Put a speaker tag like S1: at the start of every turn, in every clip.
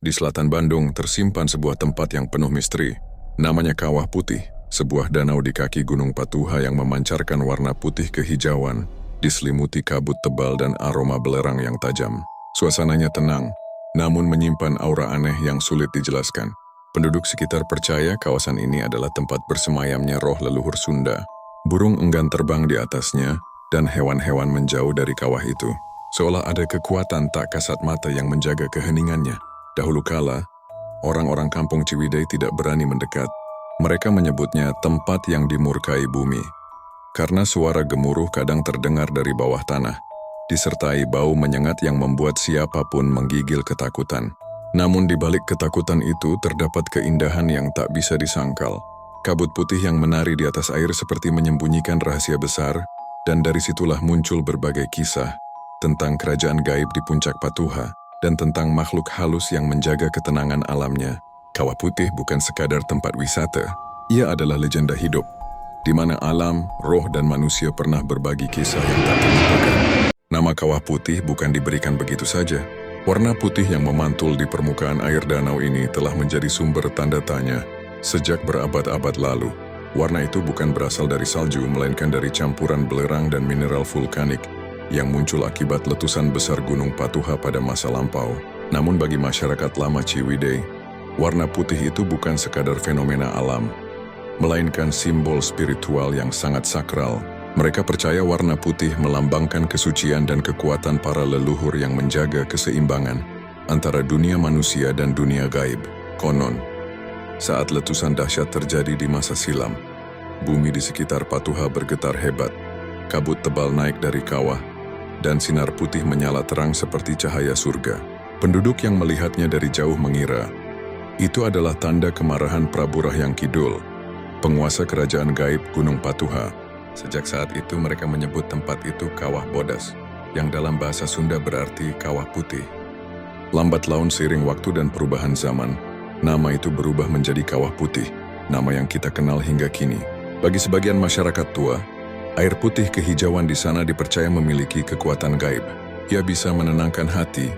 S1: Di selatan Bandung tersimpan sebuah tempat yang penuh misteri. Namanya Kawah Putih, sebuah danau di kaki Gunung Patuha yang memancarkan warna putih kehijauan, diselimuti kabut tebal dan aroma belerang yang tajam. Suasananya tenang, namun menyimpan aura aneh yang sulit dijelaskan. Penduduk sekitar percaya kawasan ini adalah tempat bersemayamnya roh leluhur Sunda. Burung enggan terbang di atasnya, dan hewan-hewan menjauh dari kawah itu. Seolah ada kekuatan tak kasat mata yang menjaga keheningannya. Dahulu kala, orang-orang kampung Ciwidey tidak berani mendekat. Mereka menyebutnya tempat yang dimurkai bumi. Karena suara gemuruh kadang terdengar dari bawah tanah, disertai bau menyengat yang membuat siapapun menggigil ketakutan. Namun di balik ketakutan itu terdapat keindahan yang tak bisa disangkal. Kabut putih yang menari di atas air seperti menyembunyikan rahasia besar, dan dari situlah muncul berbagai kisah tentang kerajaan gaib di puncak Patuha, dan tentang makhluk halus yang menjaga ketenangan alamnya. Kawah Putih bukan sekadar tempat wisata, ia adalah legenda hidup, di mana alam, roh dan manusia pernah berbagi kisah yang tak terlupakan. Nama Kawah Putih bukan diberikan begitu saja. Warna putih yang memantul di permukaan air danau ini telah menjadi sumber tanda tanya sejak berabad-abad lalu. Warna itu bukan berasal dari salju, melainkan dari campuran belerang dan mineral vulkanik yang muncul akibat letusan besar Gunung Patuha pada masa lampau. Namun bagi masyarakat lama Ciwidey, warna putih itu bukan sekadar fenomena alam, melainkan simbol spiritual yang sangat sakral. Mereka percaya warna putih melambangkan kesucian dan kekuatan para leluhur yang menjaga keseimbangan antara dunia manusia dan dunia gaib. Konon, saat letusan dahsyat terjadi di masa silam, bumi di sekitar Patuha bergetar hebat, kabut tebal naik dari kawah, dan sinar putih menyala terang seperti cahaya surga. Penduduk yang melihatnya dari jauh mengira itu adalah tanda kemarahan Prabu Rahyang Kidul, penguasa kerajaan gaib Gunung Patuha. Sejak saat itu mereka menyebut tempat itu Kawah Bodas, yang dalam bahasa Sunda berarti Kawah Putih. Lambat laun seiring waktu dan perubahan zaman, nama itu berubah menjadi Kawah Putih, nama yang kita kenal hingga kini. Bagi sebagian masyarakat tua, air putih kehijauan di sana dipercaya memiliki kekuatan gaib. Ia bisa menenangkan hati,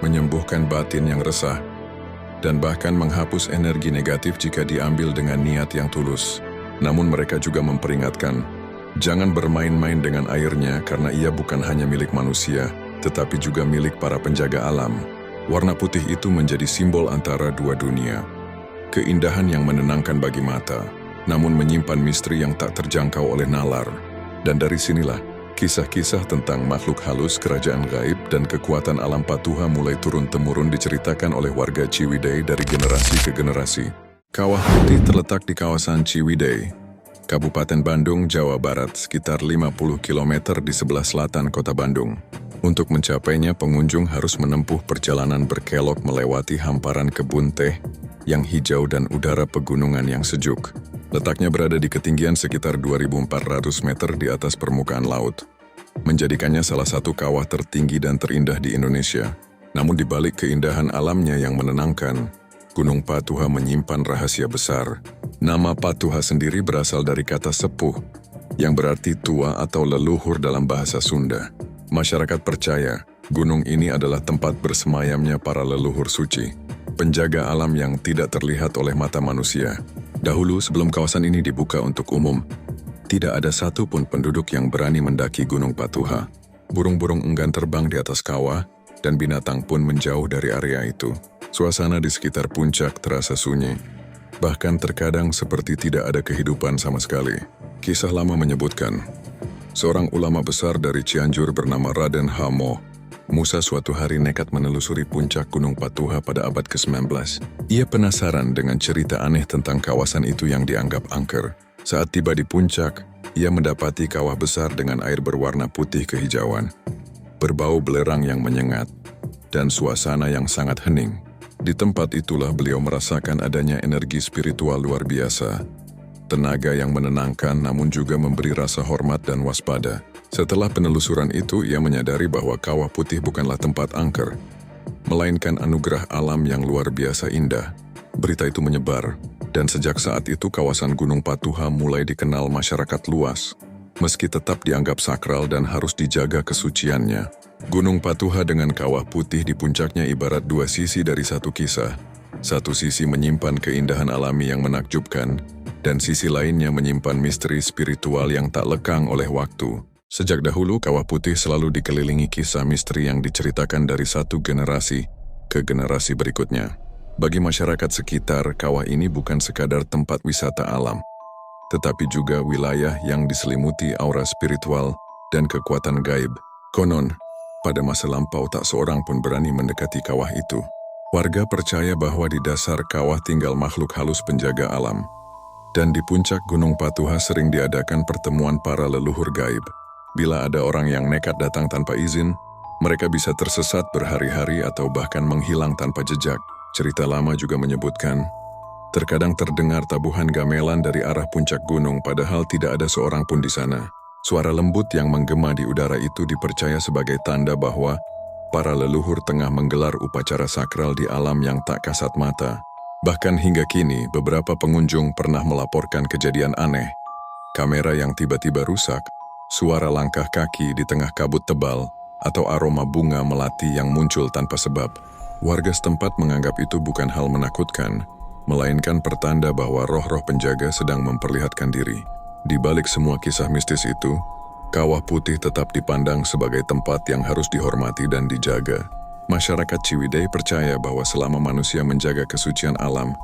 S1: menyembuhkan batin yang resah, dan bahkan menghapus energi negatif jika diambil dengan niat yang tulus. Namun mereka juga memperingatkan, jangan bermain-main dengan airnya karena ia bukan hanya milik manusia, tetapi juga milik para penjaga alam. Warna putih itu menjadi simbol antara dua dunia. Keindahan yang menenangkan bagi mata, namun menyimpan misteri yang tak terjangkau oleh nalar. Dan dari sinilah, kisah-kisah tentang makhluk halus, kerajaan gaib, dan kekuatan alam Patuha mulai turun-temurun diceritakan oleh warga Ciwidey dari generasi ke generasi. Kawah Putih terletak di kawasan Ciwidey, Kabupaten Bandung, Jawa Barat, sekitar 50 km di sebelah selatan kota Bandung. Untuk mencapainya, pengunjung harus menempuh perjalanan berkelok melewati hamparan kebun teh yang hijau dan udara pegunungan yang sejuk. Letaknya berada di ketinggian sekitar 2.400 meter di atas permukaan laut, menjadikannya salah satu kawah tertinggi dan terindah di Indonesia. Namun di balik keindahan alamnya yang menenangkan, Gunung Patuha menyimpan rahasia besar. Nama Patuha sendiri berasal dari kata sepuh, yang berarti tua atau leluhur dalam bahasa Sunda. Masyarakat percaya, gunung ini adalah tempat bersemayamnya para leluhur suci, penjaga alam yang tidak terlihat oleh mata manusia. Dahulu sebelum kawasan ini dibuka untuk umum, tidak ada satupun penduduk yang berani mendaki Gunung Patuha. Burung-burung enggan terbang di atas kawah, dan binatang pun menjauh dari area itu. Suasana di sekitar puncak terasa sunyi, bahkan terkadang seperti tidak ada kehidupan sama sekali. Kisah lama menyebutkan, seorang ulama besar dari Cianjur bernama Raden Hamo Musa suatu hari nekat menelusuri puncak Gunung Patuha pada abad ke-19. Ia penasaran dengan cerita aneh tentang kawasan itu yang dianggap angker. Saat tiba di puncak, ia mendapati kawah besar dengan air berwarna putih kehijauan, berbau belerang yang menyengat, dan suasana yang sangat hening. Di tempat itulah beliau merasakan adanya energi spiritual luar biasa, tenaga yang menenangkan namun juga memberi rasa hormat dan waspada. Setelah penelusuran itu, ia menyadari bahwa Kawah Putih bukanlah tempat angker, melainkan anugerah alam yang luar biasa indah. Berita itu menyebar, dan sejak saat itu kawasan Gunung Patuha mulai dikenal masyarakat luas. meski tetap dianggap sakral dan harus dijaga kesuciannya. Gunung Patuha dengan kawah putih di puncaknya ibarat dua sisi dari satu kisah. Satu sisi menyimpan keindahan alami yang menakjubkan, dan sisi lainnya menyimpan misteri spiritual yang tak lekang oleh waktu. Sejak dahulu, kawah putih selalu dikelilingi kisah misteri yang diceritakan dari satu generasi ke generasi berikutnya. Bagi masyarakat sekitar, kawah ini bukan sekadar tempat wisata alam, tetapi juga wilayah yang diselimuti aura spiritual dan kekuatan gaib. Konon, pada masa lampau tak seorang pun berani mendekati kawah itu. Warga percaya bahwa di dasar kawah tinggal makhluk halus penjaga alam. Dan di puncak Gunung Patuha sering diadakan pertemuan para leluhur gaib. Bila ada orang yang nekat datang tanpa izin, mereka bisa tersesat berhari-hari atau bahkan menghilang tanpa jejak. Cerita lama juga menyebutkan, terkadang terdengar tabuhan gamelan dari arah puncak gunung padahal tidak ada seorang pun di sana. Suara lembut yang menggema di udara itu dipercaya sebagai tanda bahwa para leluhur tengah menggelar upacara sakral di alam yang tak kasat mata. Bahkan hingga kini, beberapa pengunjung pernah melaporkan kejadian aneh. Kamera yang tiba-tiba rusak, suara langkah kaki di tengah kabut tebal, atau aroma bunga melati yang muncul tanpa sebab. Warga setempat menganggap itu bukan hal menakutkan, melainkan pertanda bahwa roh-roh penjaga sedang memperlihatkan diri. Di balik semua kisah mistis itu, kawah putih tetap dipandang sebagai tempat yang harus dihormati dan dijaga. Masyarakat Ciwidey percaya bahwa selama manusia menjaga kesucian alam,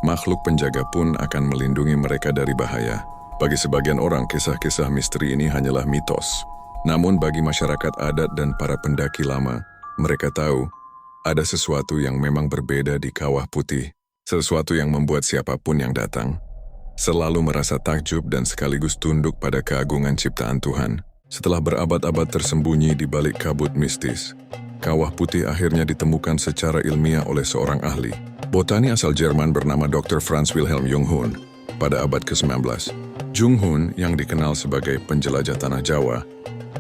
S1: makhluk penjaga pun akan melindungi mereka dari bahaya. Bagi sebagian orang, kisah-kisah misteri ini hanyalah mitos. Namun bagi masyarakat adat dan para pendaki lama, mereka tahu ada sesuatu yang memang berbeda di kawah putih, sesuatu yang membuat siapapun yang datang selalu merasa takjub dan sekaligus tunduk pada keagungan ciptaan Tuhan. Setelah berabad-abad tersembunyi di balik kabut mistis, kawah putih akhirnya ditemukan secara ilmiah oleh seorang ahli botani asal Jerman bernama Dr. Franz Wilhelm Junghun pada abad ke-19. Junghun, yang dikenal sebagai penjelajah tanah Jawa,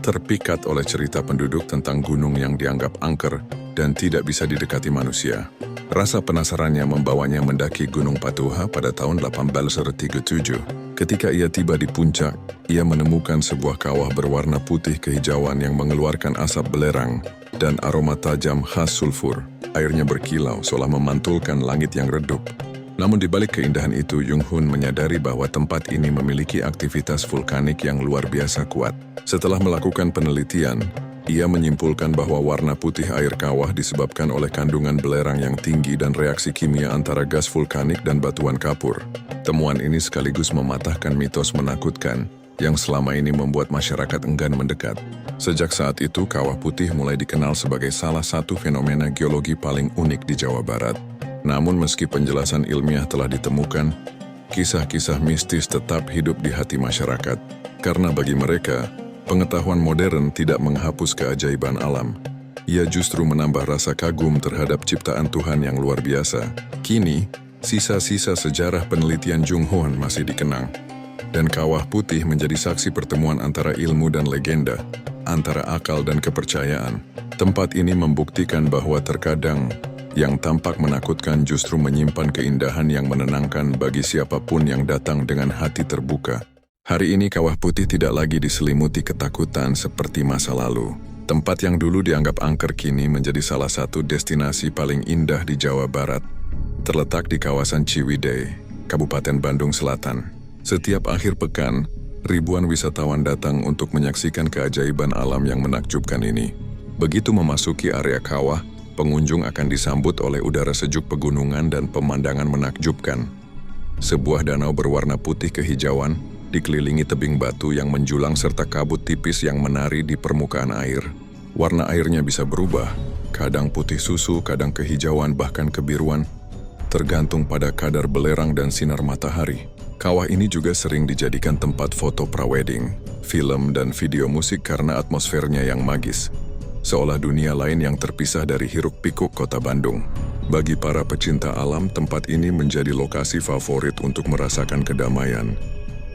S1: terpikat oleh cerita penduduk tentang gunung yang dianggap angker dan tidak bisa didekati manusia. Rasa penasarannya membawanya mendaki Gunung Patuha pada tahun 1837. Ketika ia tiba di puncak, ia menemukan sebuah kawah berwarna putih kehijauan yang mengeluarkan asap belerang dan aroma tajam khas sulfur. Airnya berkilau seolah memantulkan langit yang redup. Namun di balik keindahan itu, Junghun menyadari bahwa tempat ini memiliki aktivitas vulkanik yang luar biasa kuat. Setelah melakukan penelitian, ia menyimpulkan bahwa warna putih air kawah disebabkan oleh kandungan belerang yang tinggi dan reaksi kimia antara gas vulkanik dan batuan kapur. Temuan ini sekaligus mematahkan mitos menakutkan yang selama ini membuat masyarakat enggan mendekat. Sejak saat itu, kawah putih mulai dikenal sebagai salah satu fenomena geologi paling unik di Jawa Barat. Namun meski penjelasan ilmiah telah ditemukan, kisah-kisah mistis tetap hidup di hati masyarakat. Karena bagi mereka, pengetahuan modern tidak menghapus keajaiban alam. Ia justru menambah rasa kagum terhadap ciptaan Tuhan yang luar biasa. Kini, sisa-sisa sejarah penelitian Junghun masih dikenang. Dan kawah putih menjadi saksi pertemuan antara ilmu dan legenda, antara akal dan kepercayaan. Tempat ini membuktikan bahwa terkadang yang tampak menakutkan justru menyimpan keindahan yang menenangkan bagi siapapun yang datang dengan hati terbuka. Hari ini kawah putih tidak lagi diselimuti ketakutan seperti masa lalu. Tempat yang dulu dianggap angker kini menjadi salah satu destinasi paling indah di Jawa Barat. Terletak di kawasan Ciwidey, Kabupaten Bandung Selatan. Setiap akhir pekan, ribuan wisatawan datang untuk menyaksikan keajaiban alam yang menakjubkan ini. Begitu memasuki area kawah, pengunjung akan disambut oleh udara sejuk pegunungan dan pemandangan menakjubkan. Sebuah danau berwarna putih kehijauan dikelilingi tebing batu yang menjulang serta kabut tipis yang menari di permukaan air. Warna airnya bisa berubah, kadang putih susu, kadang kehijauan, bahkan kebiruan, tergantung pada kadar belerang dan sinar matahari. Kawah ini juga sering dijadikan tempat foto prawedding, film, dan video musik karena atmosfernya yang magis. Seolah dunia lain yang terpisah dari hiruk-pikuk kota Bandung. Bagi para pecinta alam, tempat ini menjadi lokasi favorit untuk merasakan kedamaian,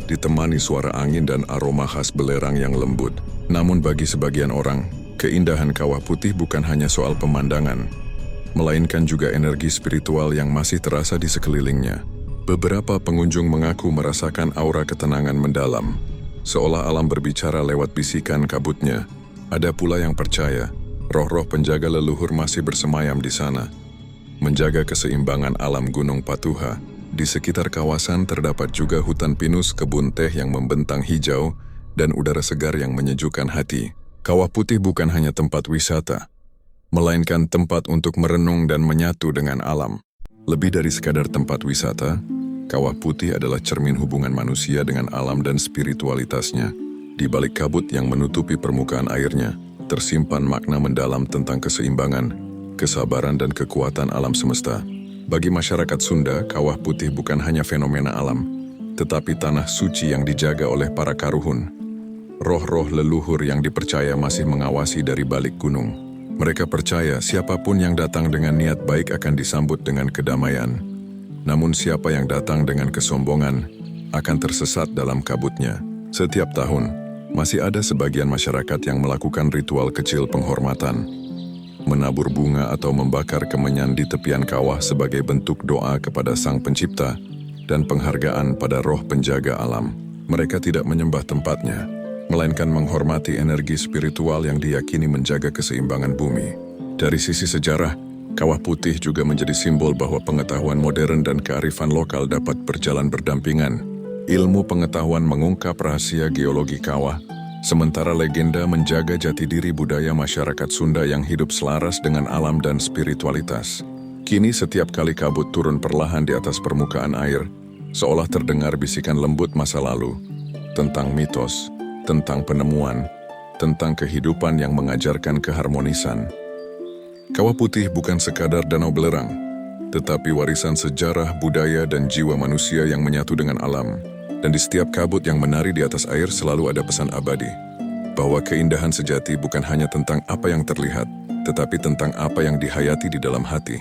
S1: ditemani suara angin dan aroma khas belerang yang lembut. Namun bagi sebagian orang, keindahan kawah putih bukan hanya soal pemandangan, melainkan juga energi spiritual yang masih terasa di sekelilingnya. Beberapa pengunjung mengaku merasakan aura ketenangan mendalam, seolah alam berbicara lewat bisikan kabutnya. Ada pula yang percaya, roh-roh penjaga leluhur masih bersemayam di sana, menjaga keseimbangan alam Gunung Patuha. Di sekitar kawasan terdapat juga hutan pinus, kebun teh yang membentang hijau, dan udara segar yang menyejukkan hati. Kawah Putih bukan hanya tempat wisata, melainkan tempat untuk merenung dan menyatu dengan alam. Lebih dari sekadar tempat wisata, Kawah Putih adalah cermin hubungan manusia dengan alam dan spiritualitasnya. Di balik kabut yang menutupi permukaan airnya, tersimpan makna mendalam tentang keseimbangan, kesabaran dan kekuatan alam semesta. Bagi masyarakat Sunda, Kawah Putih bukan hanya fenomena alam, tetapi tanah suci yang dijaga oleh para karuhun. Roh-roh leluhur yang dipercaya masih mengawasi dari balik gunung. Mereka percaya siapapun yang datang dengan niat baik akan disambut dengan kedamaian. Namun siapa yang datang dengan kesombongan akan tersesat dalam kabutnya. Setiap tahun, masih ada sebagian masyarakat yang melakukan ritual kecil penghormatan, menabur bunga atau membakar kemenyan di tepian kawah sebagai bentuk doa kepada Sang Pencipta dan penghargaan pada roh penjaga alam. Mereka tidak menyembah tempatnya, melainkan menghormati energi spiritual yang diyakini menjaga keseimbangan bumi. Dari sisi sejarah, Kawah Putih juga menjadi simbol bahwa pengetahuan modern dan kearifan lokal dapat berjalan berdampingan. Ilmu pengetahuan mengungkap rahasia geologi kawah, sementara legenda menjaga jati diri budaya masyarakat Sunda yang hidup selaras dengan alam dan spiritualitas. Kini setiap kali kabut turun perlahan di atas permukaan air, seolah terdengar bisikan lembut masa lalu, tentang mitos, tentang penemuan, tentang kehidupan yang mengajarkan keharmonisan. Kawah Putih bukan sekadar danau belerang, tetapi warisan sejarah, budaya, dan jiwa manusia yang menyatu dengan alam. Dan di setiap kabut yang menari di atas air selalu ada pesan abadi, bahwa keindahan sejati bukan hanya tentang apa yang terlihat, tetapi tentang apa yang dihayati di dalam hati.